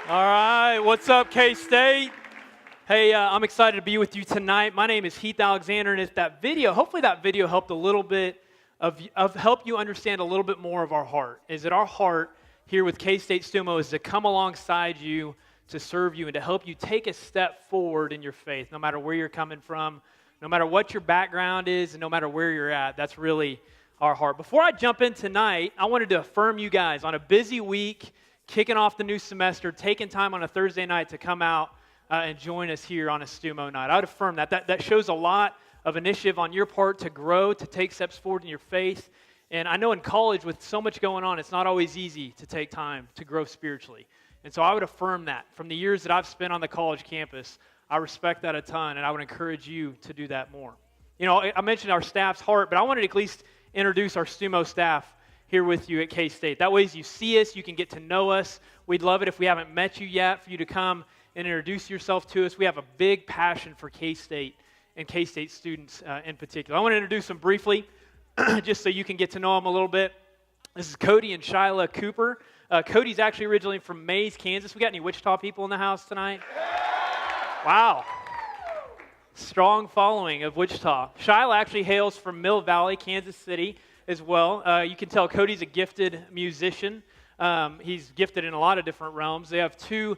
All right, what's up, K-State? Hey, I'm excited to be with you tonight. My name is Heath Alexander, and hopefully that video helped a little bit of help you understand a little bit more of our heart. Is that our heart here with K-State Stumo is to come alongside you, to serve you, and to help you take a step forward in your faith, no matter where you're coming from, no matter what your background is, and no matter where you're at. That's really our heart. Before I jump in tonight, I wanted to affirm you guys on a busy week, kicking off the new semester, taking time on a Thursday night to come out and join us here on a Stumo night. I would affirm that. That shows a lot of initiative on your part to grow, to take steps forward in your faith. And I know in college, with so much going on, it's not always easy to take time to grow spiritually. And so I would affirm that. From the years that I've spent on the college campus, I respect that a ton, and I would encourage you to do that more. You know, I mentioned our staff's heart, but I wanted to at least introduce our Stumo staff here with you at K-State. That way, as you see us, you can get to know us. We'd love it if we haven't met you yet, for you to come and introduce yourself to us. We have a big passion for K-State and K-State students in particular. I want to introduce them briefly, just so you can get to know them a little bit. This is Cody and Shyla Cooper. Cody's actually originally from Mays, Kansas. We got any Wichita people in the house tonight? Wow. Strong following of Wichita. Shyla actually hails from Mill Valley, Kansas City as well. You can tell Cody's a gifted musician. He's gifted in a lot of different realms. They have two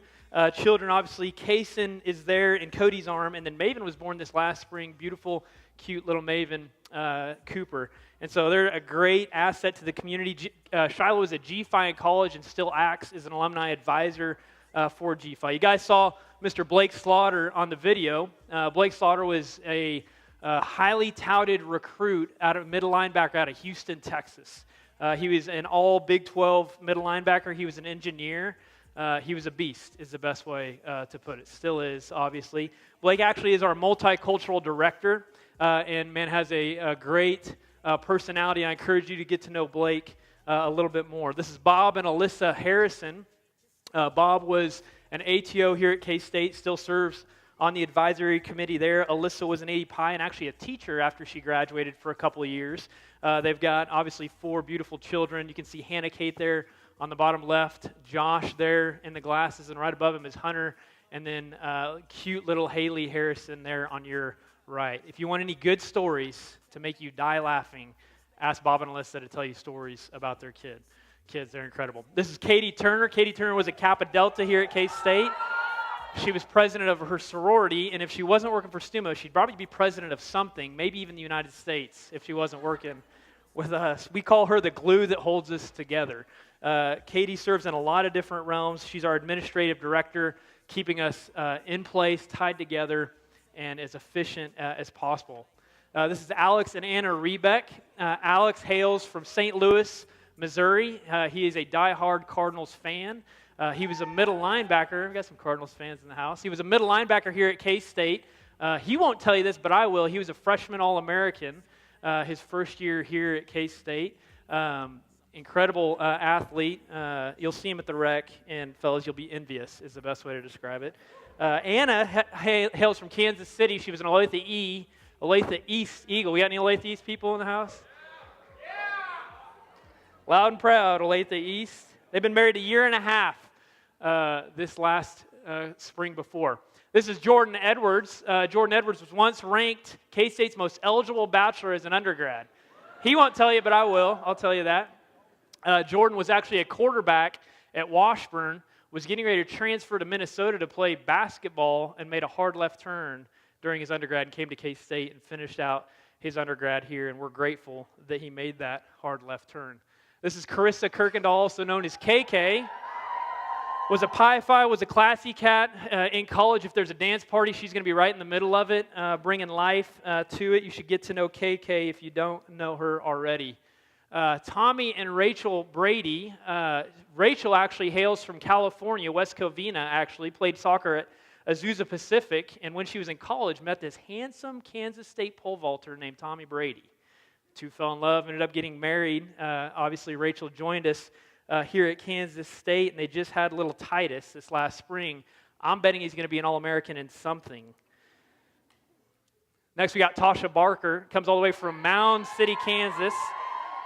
children, obviously. Kaysen is there in Cody's arm, and then Maven was born this last spring. Beautiful, cute little Maven Cooper. And so they're a great asset to the community. Shyla was at GPHI in college and still acts as an alumni advisor for GPHI. You guys saw Mr. Blake Slaughter on the video. Blake Slaughter was a highly touted recruit out of middle linebacker out of Houston, Texas. He was an all Big 12 middle linebacker. He was an engineer. He was a beast, is the best way to put it. Still is, obviously. Blake actually is our multicultural director, and man, has a great personality. I encourage you to get to know Blake a little bit more. This is Bob and Alyssa Harrison. Bob was an ATO here at K-State, still serves on the advisory committee there. Alyssa was an API and actually a teacher after she graduated for a couple of years. They've got, obviously, 4 beautiful children. You can see Hannah Kate there on the bottom left, Josh there in the glasses, and right above him is Hunter, and then cute little Haley Harrison there on your right. If you want any good stories to make you die laughing, ask Bob and Alyssa to tell you stories about their kids. They're incredible. This is Katie Turner. Katie Turner was a Kappa Delta here at K-State. She was president of her sorority, and if she wasn't working for Stumo, she'd probably be president of something, maybe even the United States, if she wasn't working with us. We call her the glue that holds us together. Katie serves in a lot of different realms. She's our administrative director, keeping us in place, tied together, and as efficient as possible. This is Alex and Anna Rebeck. Alex hails from St. Louis, Missouri. He is a diehard Cardinals fan. He was a middle linebacker. We've got some Cardinals fans in the house. He was a middle linebacker here at K-State. He won't tell you this, but I will. He was a freshman All-American his first year here at K-State. Incredible athlete. You'll see him at the rec, and fellas, you'll be envious is the best way to describe it. Anna hails from Kansas City. She was an Olathe East Eagle. We got any Olathe East people in the house? Yeah! Loud and proud, Olathe East. They've been married a year and a half this last spring before. This is Jordan Edwards. Jordan Edwards was once ranked K-State's most eligible bachelor as an undergrad. He won't tell you, but I will. I'll tell you that. Jordan was actually a quarterback at Washburn, was getting ready to transfer to Minnesota to play basketball, and made a hard left turn during his undergrad and came to K-State and finished out his undergrad here, and we're grateful that he made that hard left turn. This is Carissa Kirkendall, also known as KK. Was a Pi Phi, was a classy cat in college. If there's a dance party, she's going to be right in the middle of it, bringing life to it. You should get to know KK if you don't know her already. Tommy and Rachel Brady. Rachel actually hails from California, West Covina actually, played soccer at Azusa Pacific, and when she was in college, met this handsome Kansas State pole vaulter named Tommy Brady. Two fell in love, ended up getting married. Obviously, Rachel joined us here at Kansas State, and they just had little Titus this last spring. I'm betting he's going to be an All-American in something. Next, we got Tasha Barker. Comes all the way from Mound City, Kansas.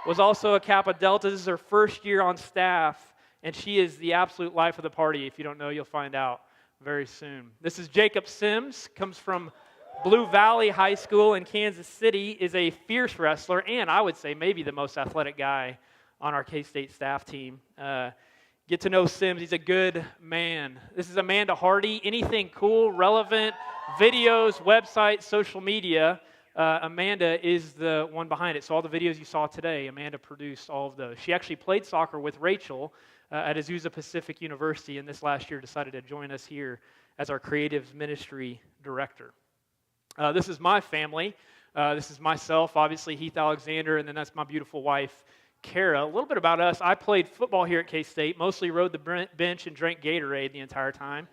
Was also a Kappa Delta. This is her first year on staff and she is the absolute life of the party. If you don't know, you'll find out very soon. This is Jacob Sims, comes from Blue Valley High School in Kansas City, is a fierce wrestler, and I would say maybe the most athletic guy on our K-State staff team. Get to know Sims. He's a good man. This is Amanda Hardy. Anything cool, relevant, videos, websites, social media, Amanda is the one behind it. So all the videos you saw today, Amanda produced all of those. She actually played soccer with Rachel at Azusa Pacific University, and this last year decided to join us here as our creative ministry director. This is my family. This is myself, obviously, Heath Alexander, and then that's my beautiful wife, Kara. A little bit about us. I played football here at K-State, mostly rode the bench and drank Gatorade the entire time.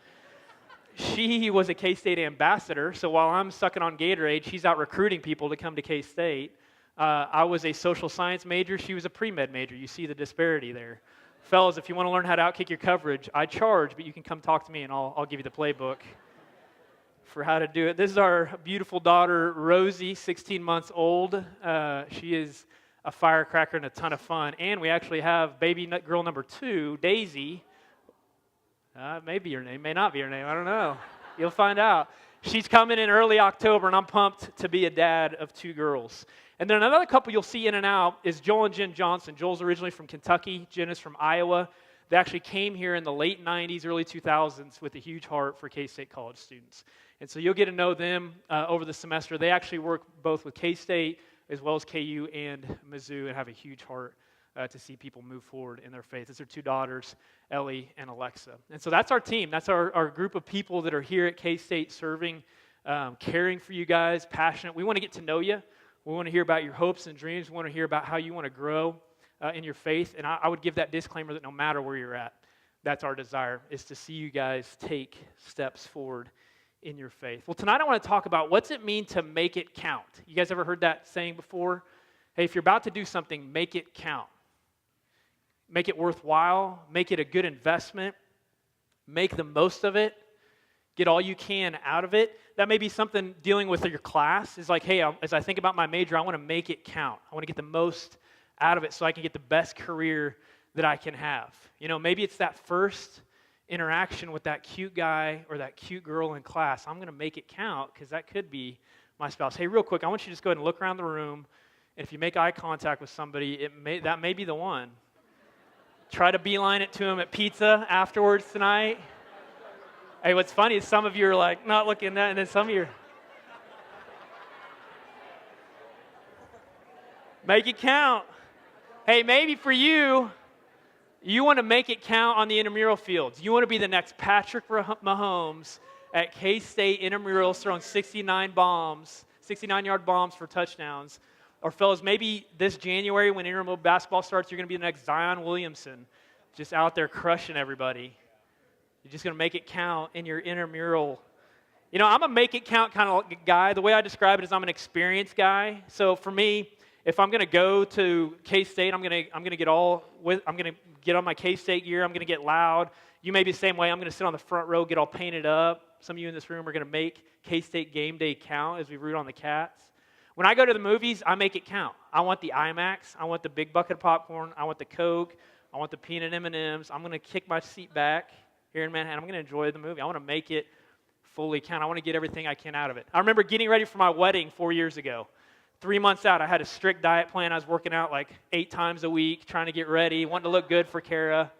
She was a K-State ambassador, so while I'm sucking on Gatorade, she's out recruiting people to come to K-State. I was a social science major. She was a pre-med major. You see the disparity there. Fellas, if you want to learn how to outkick your coverage, I charge, but you can come talk to me, and I'll give you the playbook for how to do it. This is our beautiful daughter, Rosie, 16 months old. She is a firecracker and a ton of fun. And we actually have baby girl number 2, Daisy. May be her name, may not be her name, I don't know. You'll find out. She's coming in early October, and I'm pumped to be a dad of 2 girls. And then another couple you'll see in and out is Joel and Jen Johnson. Joel's originally from Kentucky. Jen is from Iowa. They actually came here in the late 90s, early 2000s with a huge heart for K-State college students. And so you'll get to know them over the semester. They actually work both with K-State as well as KU and Mizzou and have a huge heart to see people move forward in their faith. These are 2 daughters, Ellie and Alexa. And so that's our team. That's our group of people that are here at K-State serving, caring for you guys, passionate. We want to get to know you. We want to hear about your hopes and dreams. We want to hear about how you want to grow in your faith. And I would give that disclaimer that no matter where you're at, that's our desire, is to see you guys take steps forward in your faith. Well, tonight I want to talk about what's it mean to make it count. You guys ever heard that saying before? Hey, if you're about to do something, make it count. Make it worthwhile. Make it a good investment. Make the most of it. Get all you can out of it. That may be something dealing with your class. Is like, hey, as I think about my major, I want to make it count. I want to get the most out of it so I can get the best career that I can have. You know, maybe it's that first interaction with that cute guy or that cute girl in class. I'm going to make it count because that could be my spouse. Hey, real quick, I want you to just go ahead and look around the room. And if you make eye contact with somebody, that may be the one. Try to beeline it to him at pizza afterwards tonight. Hey, what's funny is some of you are like not looking at that, and then some of you are. Make it count. Hey, maybe for you, you want to make it count on the intramural fields. You want to be the next Patrick Mahomes at K-State intramurals throwing 69-yard bombs for touchdowns. Or fellas, maybe this January when intramural basketball starts, you're going to be the next Zion Williamson, just out there crushing everybody. You're just going to make it count in your intramural. You know, I'm a make it count kind of guy. The way I describe it is I'm an experienced guy. So for me, if I'm going to go to K-State, I'm going to get on my K-State gear. I'm going to get loud. You may be the same way. I'm going to sit on the front row, get all painted up. Some of you in this room are going to make K-State game day count as we root on the Cats. When I go to the movies, I make it count. I want the IMAX. I want the big bucket of popcorn. I want the Coke. I want the peanut M&Ms. I'm going to kick my seat back here in Manhattan. I'm going to enjoy the movie. I want to make it fully count. I want to get everything I can out of it. I remember getting ready for my wedding 4 years ago. 3 months out, I had a strict diet plan. I was working out like 8 times a week, trying to get ready, wanting to look good for Kara.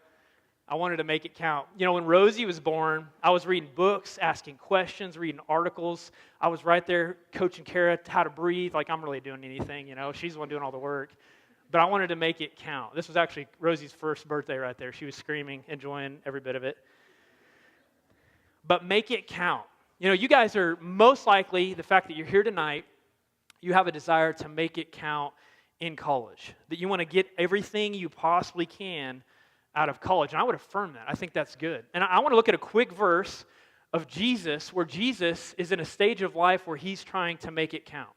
I wanted to make it count. You know, when Rosie was born, I was reading books, asking questions, reading articles. I was right there coaching Kara how to breathe, like I'm really doing anything, you know. She's the one doing all the work. But I wanted to make it count. This was actually Rosie's first birthday right there. She was screaming, enjoying every bit of it. But make it count. You know, you guys are most likely, the fact that you're here tonight, you have a desire to make it count in college. That you want to get everything you possibly can out of college. And I would affirm that. I think that's good. And I want to look at a quick verse of Jesus where Jesus is in a stage of life where he's trying to make it count.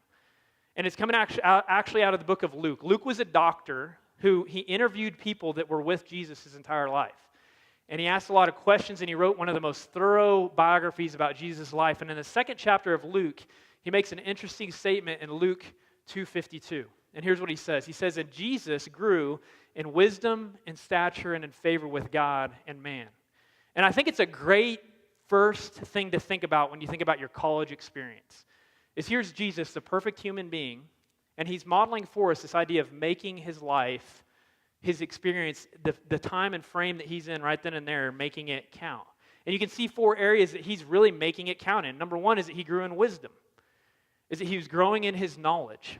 And it's coming actually out of the book of Luke. Luke was a doctor who he interviewed people that were with Jesus his entire life. And he asked a lot of questions, and he wrote one of the most thorough biographies about Jesus' life. And in the second chapter of Luke, he makes an interesting statement in Luke 2:52. And here's what he says. He says, "And Jesus grew in wisdom, in stature, and in favor with God and man. And I think it's a great first thing to think about when you think about your college experience. Is here's Jesus, the perfect human being, and he's modeling for us this idea of making his life, his experience, the time and frame that he's in right then and there, making it count. And you can see 4 areas that he's really making it count in. Number 1 is that he grew in wisdom, is that he was growing in his knowledge.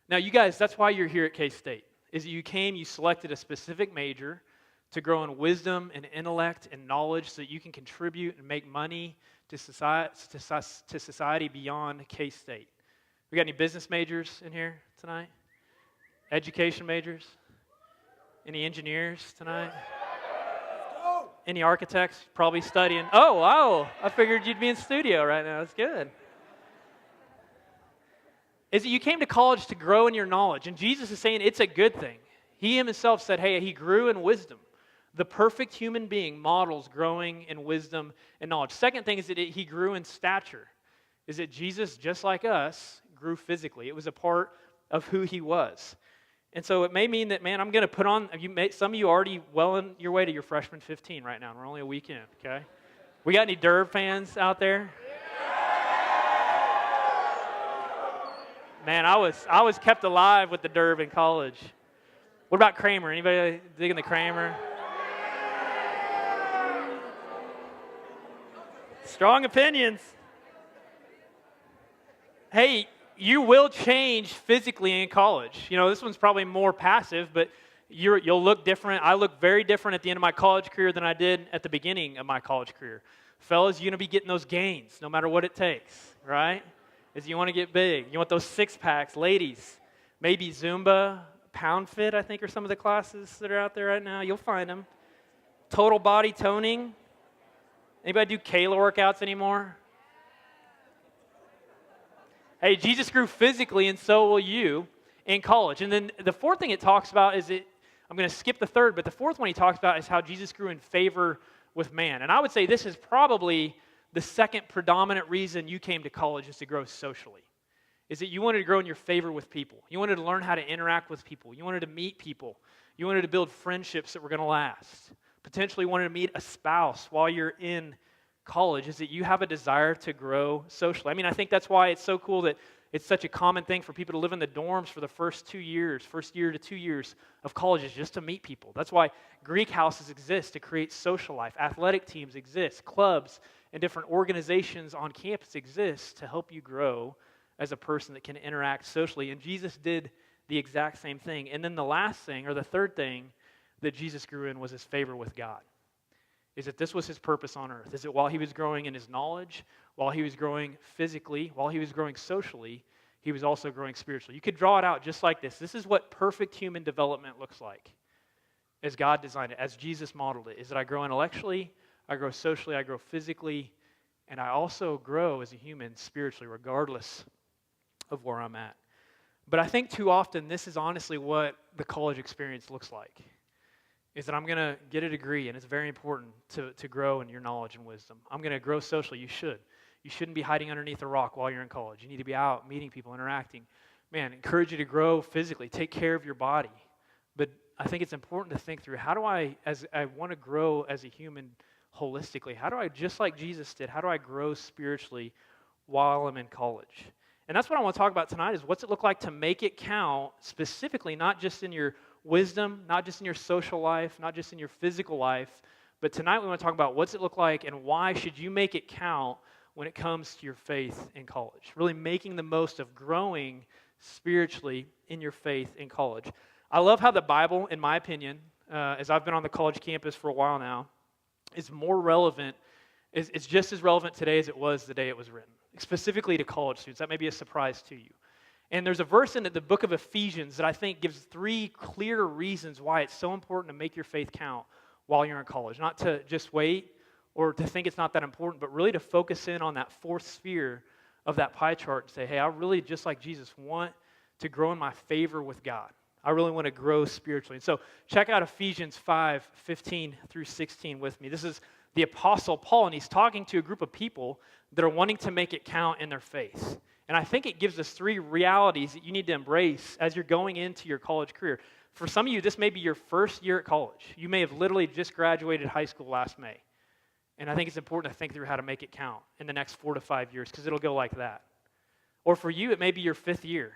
Now, you guys, that's why you're here at K-State, is that you selected a specific major to grow in wisdom and intellect and knowledge so that you can contribute and make money to society beyond K-State. We got any business majors in here tonight? Education majors? Any engineers tonight? Any architects probably studying? Oh, wow, I figured you'd be in studio right now. That's good. Is that you came to college to grow in your knowledge, and Jesus is saying it's a good thing. He himself said, hey, he grew in wisdom. The perfect human being models growing in wisdom and knowledge. Second thing is that he grew in stature. Is that Jesus, just like us, grew physically. It was a part of who he was. And so it may mean that, man, I'm going to put on, some of you are already well on your way to your freshman 15 right now, and we're only a week in, okay? We got any Derb fans out there? Man, I was kept alive with the Derb in college. What about Kramer? Anybody digging the Kramer? Strong opinions. Hey, you will change physically in college. You know, this one's probably more passive, but you'll look different. I look very different at the end of my college career than I did at the beginning of my college career. Fellas, you're going to be getting those gains no matter what it takes, right? Is you want to get big. You want those 6-packs. Ladies, maybe Zumba, Pound Fit, I think, are some of the classes that are out there right now. You'll find them. Total body toning. Anybody do Kayla workouts anymore? Hey, Jesus grew physically, and so will you in college. And then the fourth thing it talks about is I'm going to skip the third, but the fourth one he talks about is how Jesus grew in favor with man. And I would say this is probably the second predominant reason you came to college is to grow socially. Is that you wanted to grow in your favor with people. You wanted to learn how to interact with people. You wanted to meet people. You wanted to build friendships that were going to last. Potentially wanted to meet a spouse while you're in college, is that you have a desire to grow socially. I mean, I think that's why it's so cool that it's such a common thing for people to live in the dorms for the first year to 2 years of college is just to meet people. That's why Greek houses exist, to create social life. Athletic teams exist. Clubs and different organizations on campus exist to help you grow as a person that can interact socially. And Jesus did the exact same thing. And then the last thing, or the third thing that Jesus grew in was his favor with God. Is that this was his purpose on earth? Is that while he was growing in his knowledge, while he was growing physically, while he was growing socially, he was also growing spiritually. You could draw it out just like this. This is what perfect human development looks like, as God designed it, as Jesus modeled it. Is that I grow intellectually, I grow socially, I grow physically, and I also grow as a human spiritually, regardless of where I'm at. But I think too often this is honestly what the college experience looks like. Is that I'm going to get a degree, and it's very important to grow in your knowledge and wisdom. I'm going to grow socially. You should. You shouldn't be hiding underneath a rock while you're in college. You need to be out, meeting people, interacting. Man, encourage you to grow physically. Take care of your body. But I think it's important to think through, how do I want to grow as a human holistically, how do I, just like Jesus did, how do I grow spiritually while I'm in college? And that's what I want to talk about tonight is what's it look like to make it count specifically, not just in your wisdom, not just in your social life, not just in your physical life, but tonight we want to talk about what's it look like and why should you make it count when it comes to your faith in college. Really making the most of growing spiritually in your faith in college. I love how the Bible, in my opinion, as I've been on the college campus for a while now, is more relevant, it's just as relevant today as it was the day it was written, specifically to college students. That may be a surprise to you. And there's a verse in the book of Ephesians that I think gives 3 clear reasons why it's so important to make your faith count while you're in college. Not to just wait or to think it's not that important, but really to focus in on that fourth sphere of that pie chart and say, hey, I really, just like Jesus, want to grow in my favor with God. I really want to grow spiritually. And so check out Ephesians 5:15 through 16 with me. This is the Apostle Paul, and he's talking to a group of people that are wanting to make it count in their faith. And I think it gives us 3 realities that you need to embrace as you're going into your college career. For some of you, this may be your first year at college. You may have literally just graduated high school last May. And I think it's important to think through how to make it count in the next 4 to 5 years, because it'll go like that. Or for you, it may be your 5th year.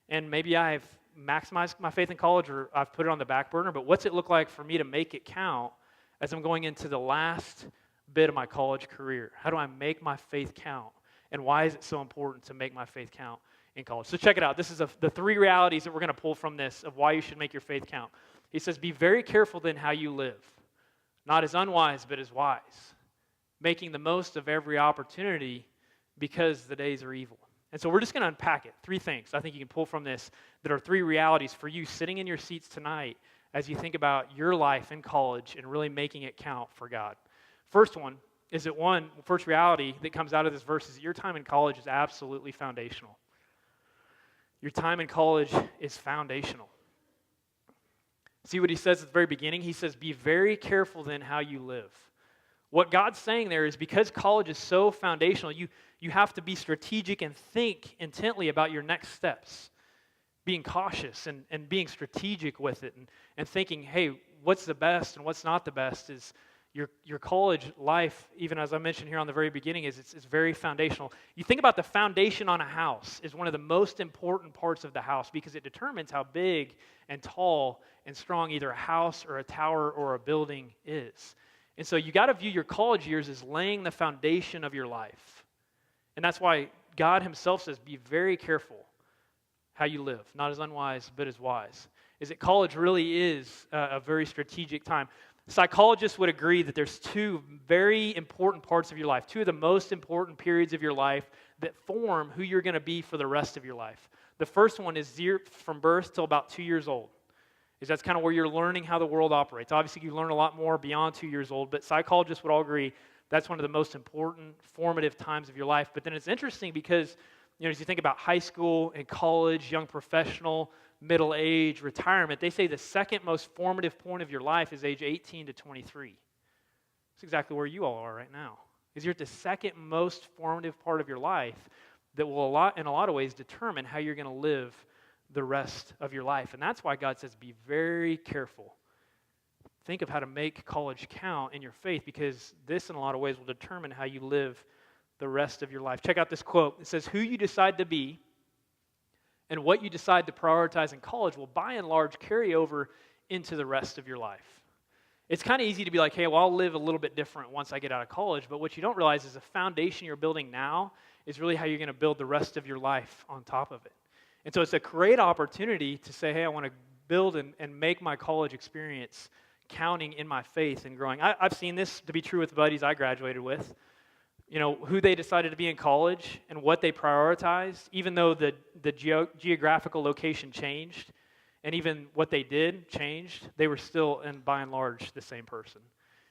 And maybe I've maximized my faith in college, or I've put it on the back burner, but what's it look like for me to make it count as I'm going into the last bit of my college career? How do I make my faith count? And why is it so important to make my faith count in college? So check it out. This is the 3 realities that we're going to pull from this of why you should make your faith count. He says, be very careful then how you live, not as unwise, but as wise, making the most of every opportunity because the days are evil. And so we're just going to unpack it. 3 things I think you can pull from this that are 3 realities for you sitting in your seats tonight as you think about your life in college and really making it count for God. First one is that first reality that comes out of this verse is that your time in college is absolutely foundational. Your time in college is foundational. See what he says at the very beginning? He says, be very careful then how you live. What God's saying there is because college is so foundational, you have to be strategic and think intently about your next steps. Being cautious and being strategic with it and thinking, hey, what's the best and what's not the best is your college life, even as I mentioned here on the very beginning, it's very foundational. You think about the foundation on a house is one of the most important parts of the house because it determines how big and tall and strong either a house or a tower or a building is. And so you got to view your college years as laying the foundation of your life. And that's why God himself says, be very careful how you live, not as unwise, but as wise. Is that college really is a very strategic time. Psychologists would agree that there's 2 very important parts of your life, 2 of the most important periods of your life that form who you're going to be for the rest of your life. The first one is from birth till about 2 years old. That's kind of where you're learning how the world operates. Obviously, you learn a lot more beyond 2 years old, but psychologists would all agree that's one of the most important formative times of your life. But then it's interesting because, as you think about high school and college, young professional, middle age, retirement, they say the second most formative point of your life is age 18 to 23. That's exactly where you all are right now. You're at the second most formative part of your life that will in a lot of ways determine how you're going to live the rest of your life. And that's why God says be very careful. Think of how to make college count in your faith because this in a lot of ways will determine how you live the rest of your life. Check out this quote. It says, who you decide to be and what you decide to prioritize in college will by and large carry over into the rest of your life. It's kind of easy to be like, hey, well, I'll live a little bit different once I get out of college, but what you don't realize is the foundation you're building now is really how you're going to build the rest of your life on top of it. And so it's a great opportunity to say, hey, I want to build and make my college experience counting in my faith and growing. I've seen this to be true with buddies I graduated with. Who they decided to be in college and what they prioritized, even though the geographical location changed and even what they did changed, they were still, and by and large, the same person.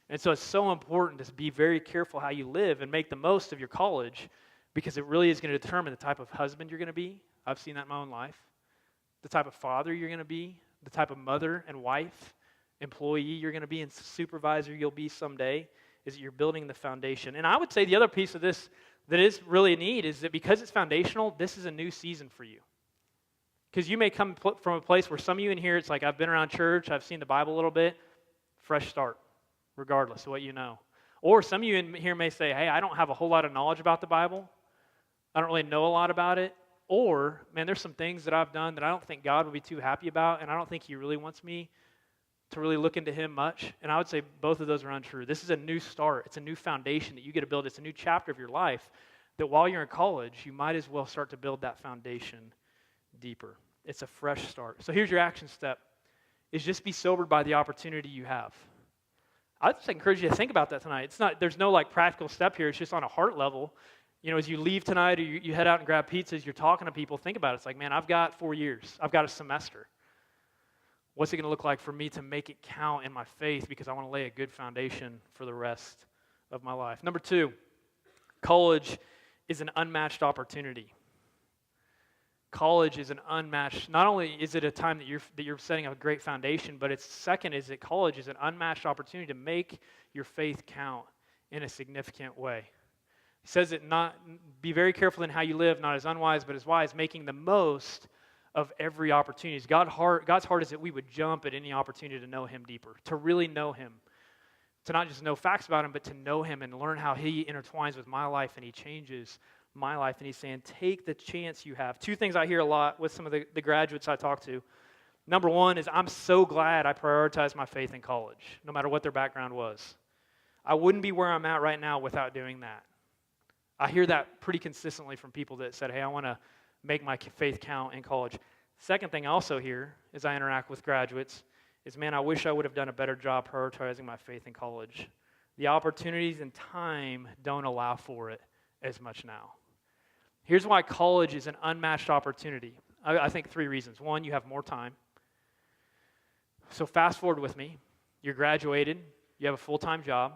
And so it's so important to be very careful how you live and make the most of your college because it really is going to determine the type of husband you're going to be. I've seen that in my own life. The type of father you're going to be, the type of mother and wife, employee you're going to be, and supervisor you'll be someday, is that you're building the foundation. And I would say the other piece of this that is really neat is that because it's foundational, this is a new season for you. Because you may come from a place where some of you in here, it's like, I've been around church, I've seen the Bible a little bit, fresh start, regardless of what you know. Or some of you in here may say, hey, I don't have a whole lot of knowledge about the Bible. I don't really know a lot about it. Or, man, there's some things that I've done that I don't think God would be too happy about, and I don't think he really wants me to really look into him much. And I would say both of those are untrue. This is a new start. It's a new foundation that you get to build. It's a new chapter of your life that while you're in college, you might as well start to build that foundation deeper. It's a fresh start. So here's your action step, is just be sobered by the opportunity you have. I'd just encourage you to think about that tonight. There's no like practical step here. It's just on a heart level. As you leave tonight or you head out and grab pizzas, you're talking to people, think about it. It's like, man, I've got 4 years. I've got a semester. What's it going to look like for me to make it count in my faith because I want to lay a good foundation for the rest of my life? Number 2, college is an unmatched opportunity. College is an unmatched, not only is it a time that you're setting a great foundation, but it's second is that college is an unmatched opportunity to make your faith count in a significant way. He says be very careful in how you live, not as unwise, but as wise, making the most of every opportunity. God's heart is that we would jump at any opportunity to know him deeper, to really know him, to not just know facts about him, but to know him and learn how he intertwines with my life and he changes my life. And he's saying, take the chance you have. Two things I hear a lot with some of the graduates I talk to. Number one is, I'm so glad I prioritized my faith in college, no matter what their background was. I wouldn't be where I'm at right now without doing that. I hear that pretty consistently from people that said, hey, I want to make my faith count in college. Second thing I also hear as I interact with graduates is, man, I wish I would have done a better job prioritizing my faith in college. The opportunities and time don't allow for it as much now. Here's why college is an unmatched opportunity. I think 3 reasons. One, you have more time. So fast forward with me. You're graduated. You have a full-time job.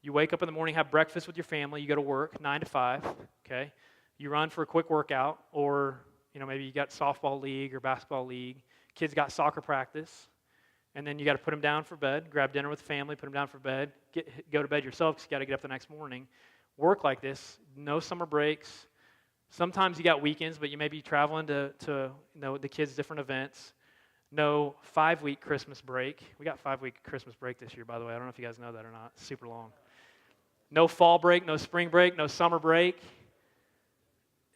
You wake up in the morning, have breakfast with your family. You go to work 9 to 5, okay? You run for a quick workout, or maybe you got softball league or basketball league. Kids got soccer practice. And then you got to put them down for bed, grab dinner with the family, put them down for bed, go to bed yourself because you got to get up the next morning. Work like this, no summer breaks. Sometimes you got weekends, but you may be traveling to the kids' different events. No 5-week Christmas break. We got 5-week Christmas break this year, by the way. I don't know if you guys know that or not. It's super long. No fall break, no spring break, no summer break.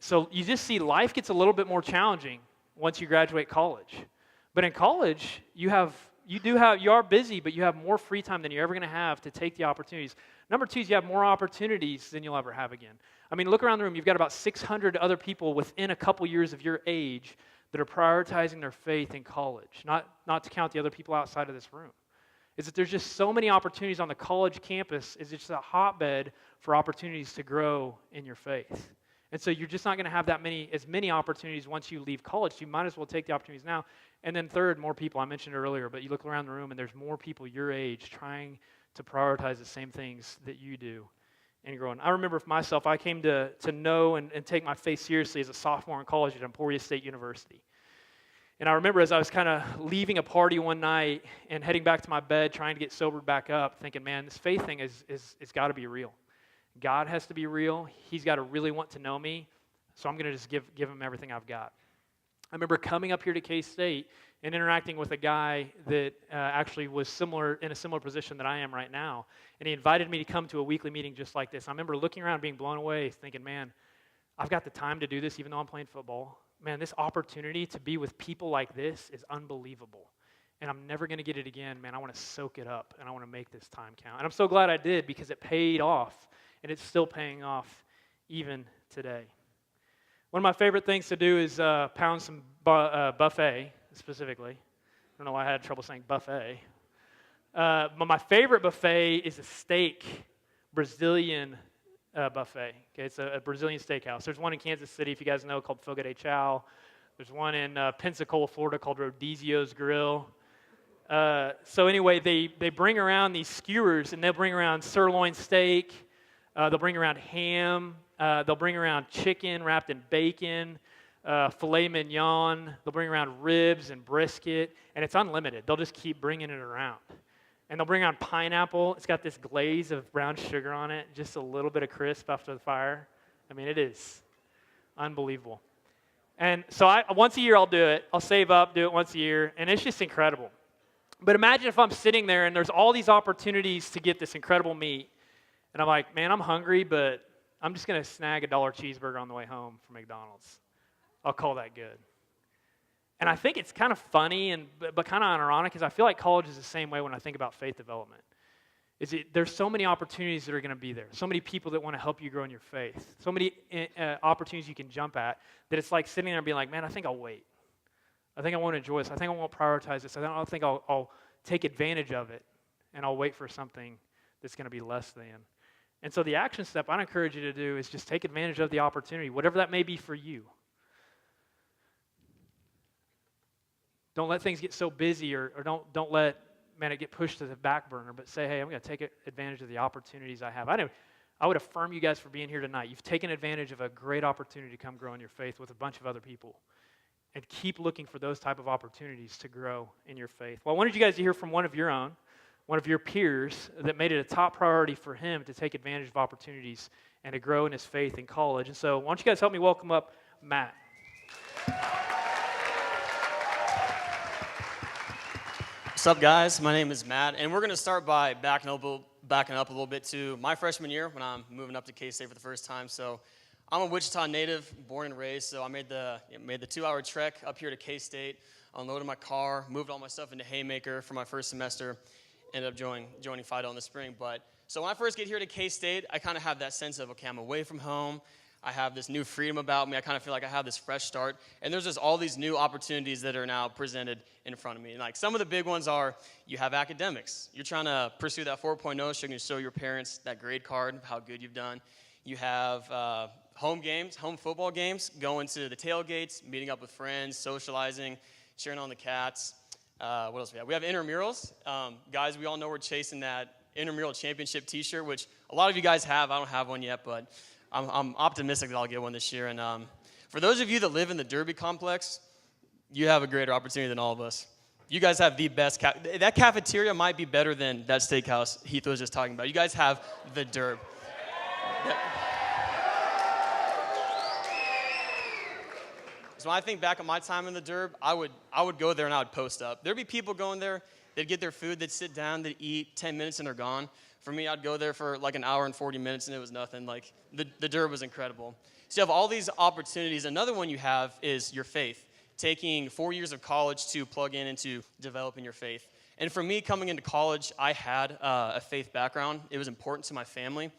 So you just see life gets a little bit more challenging once you graduate college. But in college, you are busy, but you have more free time than you're ever going to have to take the opportunities. Number 2 is you have more opportunities than you'll ever have again. I mean, look around the room. You've got about 600 other people within a couple years of your age that are prioritizing their faith in college, not to count the other people outside of this room. Is that there's just so many opportunities on the college campus. It's just a hotbed for opportunities to grow in your faith. And so you're just not going to have as many opportunities once you leave college. So you might as well take the opportunities now. And then third, more people. I mentioned it earlier, but you look around the room and there's more people your age trying to prioritize the same things that you do and growing. I remember for myself, I came to know and take my faith seriously as a sophomore in college at Emporia State University. And I remember as I was kind of leaving a party one night and heading back to my bed, trying to get sobered back up, thinking, man, this faith thing is got to be real. God has to be real. He's got to really want to know me. So I'm going to just give him everything I've got. I remember coming up here to K-State and interacting with a guy that actually was in a similar position that I am right now. And he invited me to come to a weekly meeting just like this. I remember looking around, being blown away, thinking, man, I've got the time to do this even though I'm playing football. Man, this opportunity to be with people like this is unbelievable. And I'm never going to get it again. Man, I want to soak it up, and I want to make this time count. And I'm so glad I did, because it paid off, and it's still paying off even today. One of my favorite things to do is pound some buffet, specifically. I don't know why I had trouble saying buffet. But my favorite buffet is a steak, Brazilian buffet. Okay, it's a Brazilian steakhouse. There's one in Kansas City, if you guys know, called Fogo de Chao. There's one in Pensacola, Florida, called Rodizio's Grill. So anyway, they bring around these skewers, and they'll bring around sirloin steak. They'll bring around ham. They'll bring around chicken wrapped in bacon, filet mignon. They'll bring around ribs and brisket, and it's unlimited. They'll just keep bringing it around. And they'll bring around pineapple. It's got this glaze of brown sugar on it, just a little bit of crisp after the fire. I mean, it is unbelievable. And so once a year I'll do it. I'll save up, do it once a year, and it's just incredible. But imagine if I'm sitting there and there's all these opportunities to get this incredible meat, and I'm like, man, I'm hungry, but I'm just going to snag a $1 cheeseburger on the way home from McDonald's. I'll call that good. And I think it's kind of funny, but kind of ironic, because I feel like college is the same way when I think about faith development. There's so many opportunities that are going to be there, so many people that want to help you grow in your faith, so many opportunities you can jump at, that it's like sitting there and being like, man, I think I'll wait. I think I won't enjoy this. I think I won't prioritize this. I don't think I'll take advantage of it, and I'll wait for something that's going to be less than. And so the action step I'd encourage you to do is just take advantage of the opportunity, whatever that may be for you. Don't let things get so busy, or don't let it get pushed to the back burner, but say, hey, I'm going to take advantage of the opportunities I have. I would affirm you guys for being here tonight. You've taken advantage of a great opportunity to come grow in your faith with a bunch of other people. And keep looking for those type of opportunities to grow in your faith. Well, I wanted you guys to hear from one of your own, one of your peers, that made it a top priority for him to take advantage of opportunities and to grow in his faith in college. And so why don't you guys help me welcome up Matt. What's up, guys? My name is Matt, and we're going to start by backing up a little bit to my freshman year when I'm moving up to K-State for the first time. So I'm a Wichita native, born and raised, so I made the 2-hour trek up here to K-State, unloaded my car, moved all my stuff into Haymaker for my first semester, ended up joining Fido in the spring. But so when I first get here to K-State, I kind of have that sense of, okay, I'm away from home. I have this new freedom about me. I kind of feel like I have this fresh start. And there's just all these new opportunities that are now presented in front of me. And like some of the big ones are you have academics. You're trying to pursue that 4.0 so you can show your parents that grade card of how good you've done. You have home football games, going to the tailgates, meeting up with friends, socializing, cheering on the Cats. What else we have? We have intramurals. Guys, we all know we're chasing that intramural championship t-shirt, which a lot of you guys have. I don't have one yet, but I'm optimistic that I'll get one this year. And for those of you that live in the Derby complex, you have a greater opportunity than all of us. You guys have the best that cafeteria might be better than that steakhouse Heath was just talking about. You guys have the Derby. So when I think back on my time in the Derb, I would go there and I would post up. There'd be people going there, they'd get their food, they'd sit down, they'd eat 10 minutes and they're gone. For me, I'd go there for like an hour and 40 minutes and it was nothing. Like the Derb was incredible. So you have all these opportunities. Another one you have is your faith, taking 4 years of college to plug into developing your faith. And for me, coming into college, I had a faith background. It was important to my family,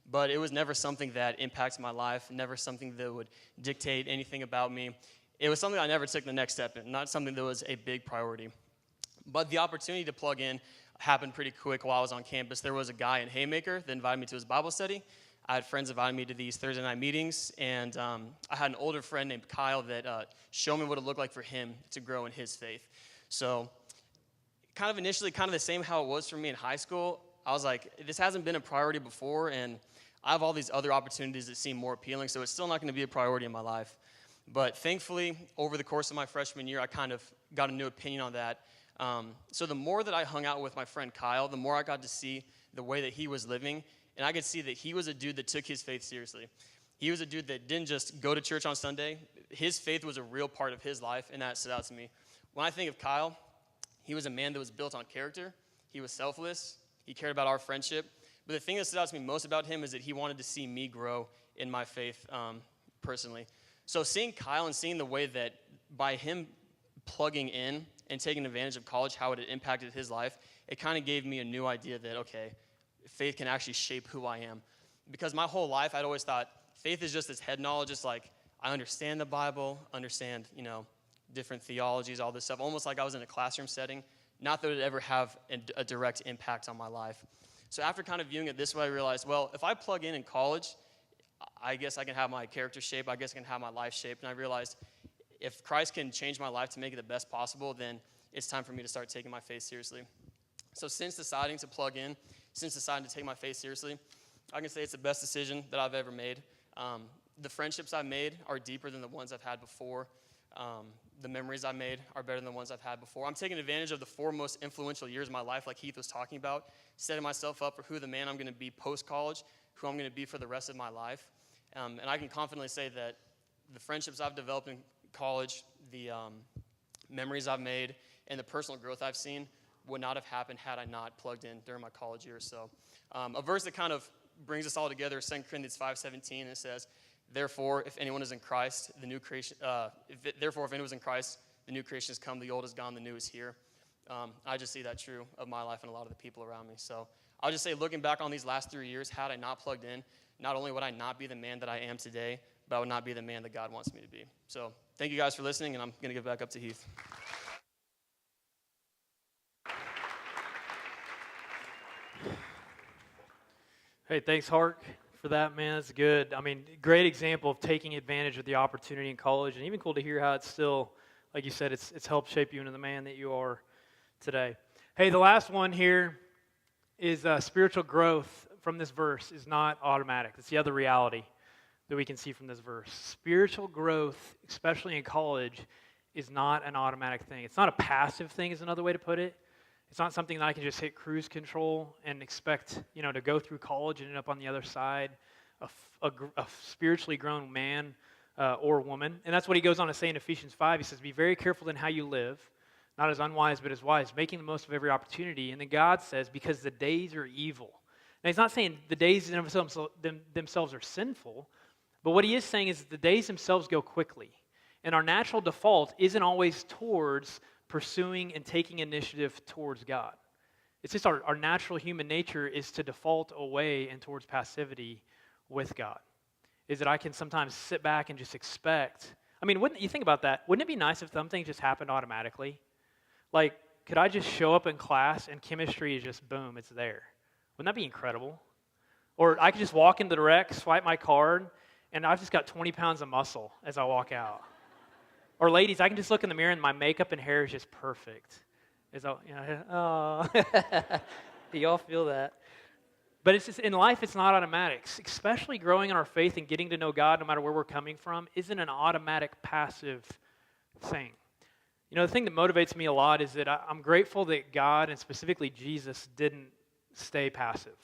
but it was never something that impacted my life, never something that would dictate anything about me. It was something I never took the next step in, not something that was a big priority. But the opportunity to plug in happened pretty quick while I was on campus. There was a guy in Haymaker that invited me to his Bible study. I had friends inviting me to these Thursday night meetings, and I had an older friend named Kyle that showed me what it looked like for him to grow in his faith. So kind of initially, kind of the same how it was for me in high school. I was like, this hasn't been a priority before, and I have all these other opportunities that seem more appealing, so it's still not going to be a priority in my life. But thankfully, over the course of my freshman year, I kind of got a new opinion on that. So the more that I hung out with my friend Kyle, the more I got to see the way that he was living, and I could see that he was a dude that took his faith seriously. He was a dude that didn't just go to church on Sunday. His faith was a real part of his life, and that stood out to me. When I think of Kyle, he was a man that was built on character. He was selfless. He cared about our friendship. But the thing that stood out to me most about him is that he wanted to see me grow in my faith personally. So seeing Kyle and seeing the way that by him plugging in and taking advantage of college, how it had impacted his life, it kind of gave me a new idea that, okay, faith can actually shape who I am. Because my whole life, I'd always thought faith is just this head knowledge. It's like I understand the Bible, understand, different theologies, all this stuff, almost like I was in a classroom setting. Not that it would ever have a direct impact on my life. So after kind of viewing it this way, I realized, well, if I plug in college, I guess I can have my character shaped. I guess I can have my life shaped. And I realized if Christ can change my life to make it the best possible, then it's time for me to start taking my faith seriously. So since deciding to plug in, since deciding to take my faith seriously, I can say it's the best decision that I've ever made. The friendships I've made are deeper than the ones I've had before. The memories I made are better than the ones I've had before. I'm taking advantage of the 4 most influential years of my life, like Heath was talking about, setting myself up for who the man I'm going to be post-college, who I'm going to be for the rest of my life. And I can confidently say that the friendships I've developed in college, the memories I've made, and the personal growth I've seen would not have happened had I not plugged in during my college years. So a verse that kind of brings us all together is 2 Corinthians 5:17, and it says, Therefore, if anyone is in Christ, the new creation. If anyone is in Christ, the new creation has come. The old is gone. The new is here. I just see that true of my life and a lot of the people around me. So I'll just say, looking back on these last 3 years, had I not plugged in, not only would I not be the man that I am today, but I would not be the man that God wants me to be. So thank you guys for listening, and I'm going to give it back up to Heath. Hey, thanks, Hark, for that, man. That's good. I mean, great example of taking advantage of the opportunity in college, and even cool to hear how it's still, like you said, it's helped shape you into the man that you are today. Hey, the last one here is spiritual growth from this verse is not automatic. It's the other reality that we can see from this verse. Spiritual growth, especially in college, is not an automatic thing. It's not a passive thing is another way to put it. It's not something that I can just hit cruise control and expect, to go through college and end up on the other side, a spiritually grown man or woman. And that's what he goes on to say in Ephesians 5. He says, be very careful in how you live, not as unwise, but as wise, making the most of every opportunity. And then God says, because the days are evil. Now, he's not saying the days themselves are sinful, but what he is saying is that the days themselves go quickly. And our natural default isn't always towards pursuing and taking initiative towards God. It's just our natural human nature is to default away and towards passivity with God. Is that I can sometimes sit back and just expect. I mean, wouldn't you think about that? Wouldn't it be nice if some things just happened automatically? Like, could I just show up in class and chemistry is just boom, it's there? Wouldn't that be incredible? Or I could just walk into the rec, swipe my card, and I've just got 20 pounds of muscle as I walk out. Or ladies, I can just look in the mirror and my makeup and hair is just perfect. Oh, do y'all feel that? But it's just, in life, it's not automatic. Especially growing in our faith and getting to know God, no matter where we're coming from, isn't an automatic, passive thing. You know, the thing that motivates me a lot is that I'm grateful that God, and specifically Jesus, didn't stay passive.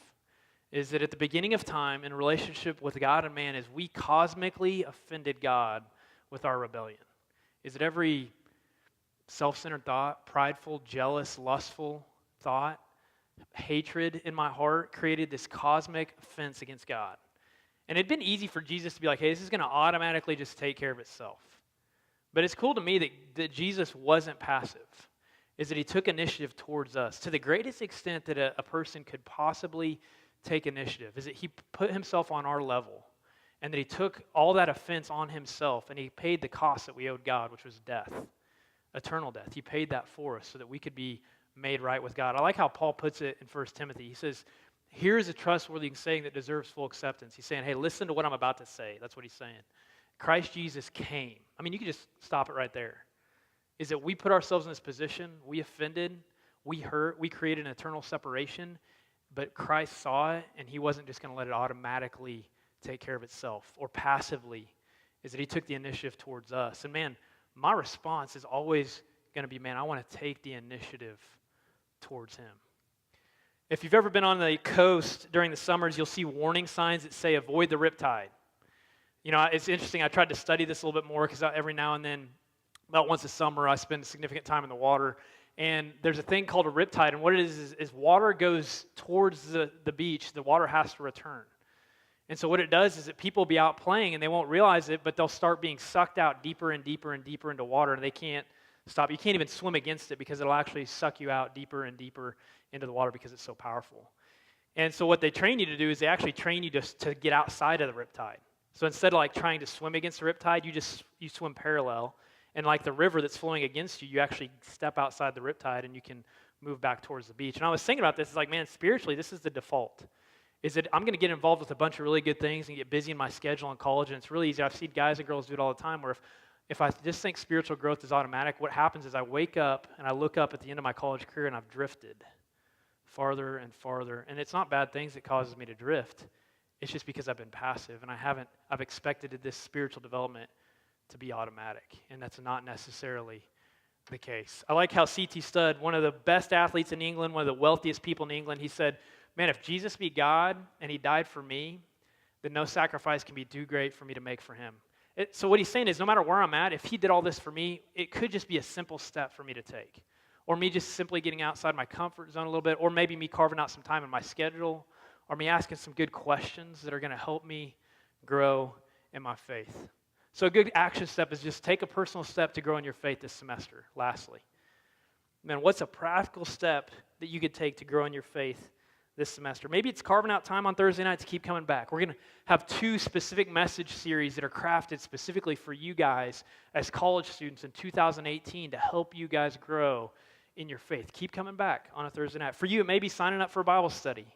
Is that at the beginning of time, in relationship with God and man, is we cosmically offended God with our rebellion. Is that every self-centered thought, prideful, jealous, lustful thought, hatred in my heart created this cosmic offense against God. And it'd been easy for Jesus to be like, hey, this is going to automatically just take care of itself. But it's cool to me that Jesus wasn't passive, is that he took initiative towards us to the greatest extent that a person could possibly take initiative, is that he put himself on our level and that he took all that offense on himself and he paid the cost that we owed God, which was death. Eternal death. He paid that for us so that we could be made right with God. I like how Paul puts it in 1 Timothy. He says, here's a trustworthy saying that deserves full acceptance. He's saying, hey, listen to what I'm about to say. That's what he's saying. Christ Jesus came. I mean, you can just stop it right there. Is that we put ourselves in this position, we offended, we hurt, we created an eternal separation, but Christ saw it and he wasn't just going to let it automatically take care of itself or passively. Is that he took the initiative towards us. And man, my response is always going to be, man, I want to take the initiative towards him. If you've ever been on the coast during the summers, you'll see warning signs that say, avoid the riptide. You know, it's interesting. I tried to study this a little bit more because every now and then, about once a summer, I spend significant time in the water. And there's a thing called a riptide. And what it is water goes towards the beach, the water has to return. And so what it does is that people will be out playing and they won't realize it, but they'll start being sucked out deeper and deeper and deeper into water, and they can't stop. You can't even swim against it because it'll actually suck you out deeper and deeper into the water because it's so powerful. And so what they train you to do is they actually train you to get outside of the riptide. So instead of like trying to swim against the riptide, you swim parallel. And like the river that's flowing against you, you actually step outside the riptide and you can move back towards the beach. And I was thinking about this, it's like, man, spiritually, this is the default. Is that I'm going to get involved with a bunch of really good things and get busy in my schedule in college, and it's really easy. I've seen guys and girls do it all the time where if I just think spiritual growth is automatic, what happens is I wake up and I look up at the end of my college career and I've drifted farther and farther. And it's not bad things that causes me to drift. It's just because I've been passive and I've expected this spiritual development to be automatic, and that's not necessarily the case. I like how C.T. Studd, one of the best athletes in England, one of the wealthiest people in England, he said, man, if Jesus be God and he died for me, then no sacrifice can be too great for me to make for him. So what he's saying is no matter where I'm at, if he did all this for me, it could just be a simple step for me to take. Or me just simply getting outside my comfort zone a little bit, or maybe me carving out some time in my schedule, or me asking some good questions that are going to help me grow in my faith. So a good action step is just take a personal step to grow in your faith this semester, lastly. Man, what's a practical step that you could take to grow in your faith this semester? Maybe it's carving out time on Thursday night to keep coming back. We're going to have 2 specific message series that are crafted specifically for you guys as college students in 2018 to help you guys grow in your faith. Keep coming back on a Thursday night. For you, it may be signing up for a Bible study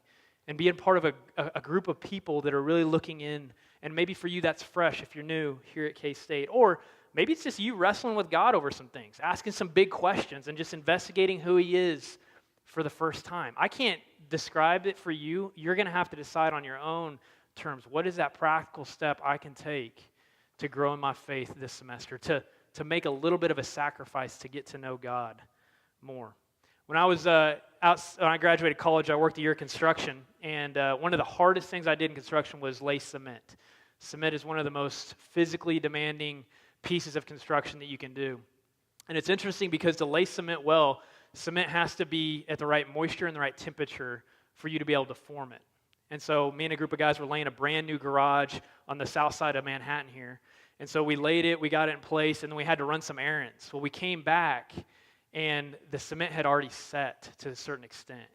and being part of a group of people that are really looking in. And maybe for you, that's fresh if you're new here at K-State. Or maybe it's just you wrestling with God over some things, asking some big questions and just investigating who he is for the first time. I can't describe it for you. You're going to have to decide on your own terms. What is that practical step I can take to grow in my faith this semester, to make a little bit of a sacrifice to get to know God more? When I was when I graduated college, I worked a year of construction, and one of the hardest things I did in construction was lay cement. Cement is one of the most physically demanding pieces of construction that you can do. And it's interesting because to lay cement well, cement has to be at the right moisture and the right temperature for you to be able to form it. And so me and a group of guys were laying a brand new garage on the south side of Manhattan here. And so we laid it, we got it in place, and then we had to run some errands. Well, we came back, and the cement had already set to a certain extent.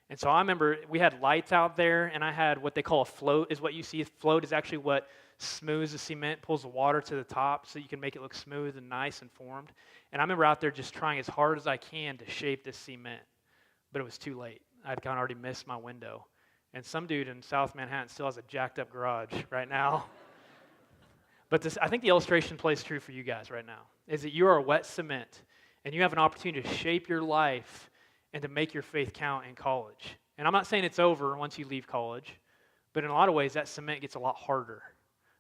And so I remember we had lights out there, and I had what they call a float, is what you see. A float is actually what smooths the cement, pulls the water to the top so you can make it look smooth and nice and formed. And I remember out there just trying as hard as I can to shape this cement, but it was too late. I'd kind of already missed my window. And some dude in South Manhattan still has a jacked up garage right now. But I think the illustration plays true for you guys right now, is that you are a wet cement, and you have an opportunity to shape your life and to make your faith count in college. And I'm not saying it's over once you leave college, but in a lot of ways, that cement gets a lot harder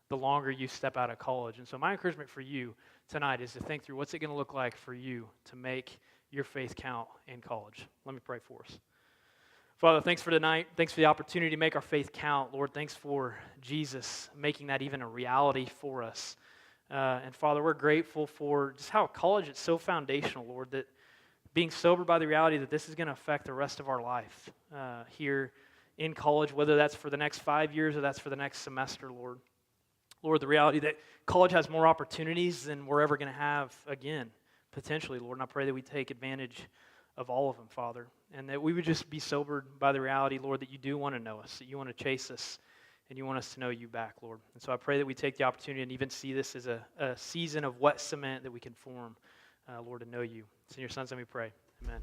the longer you step out of college. And so my encouragement for you tonight is to think through what's it going to look like for you to make your faith count in college. Let me pray for us. Father, thanks for tonight. Thanks for the opportunity to make our faith count. Lord, thanks for Jesus making that even a reality for us. And Father, we're grateful for just how college is so foundational, Lord, that being sobered by the reality that this is going to affect the rest of our life here in college, whether that's for the next 5 years or that's for the next semester, Lord. Lord, the reality that college has more opportunities than we're ever going to have again, potentially, Lord. And I pray that we take advantage of all of them, Father, and that we would just be sobered by the reality, Lord, that you do want to know us, that you want to chase us, and you want us to know you back, Lord. And so I pray that we take the opportunity and even see this as a season of wet cement that we can form, Lord, to know you. It's in your Son's name we pray. Amen.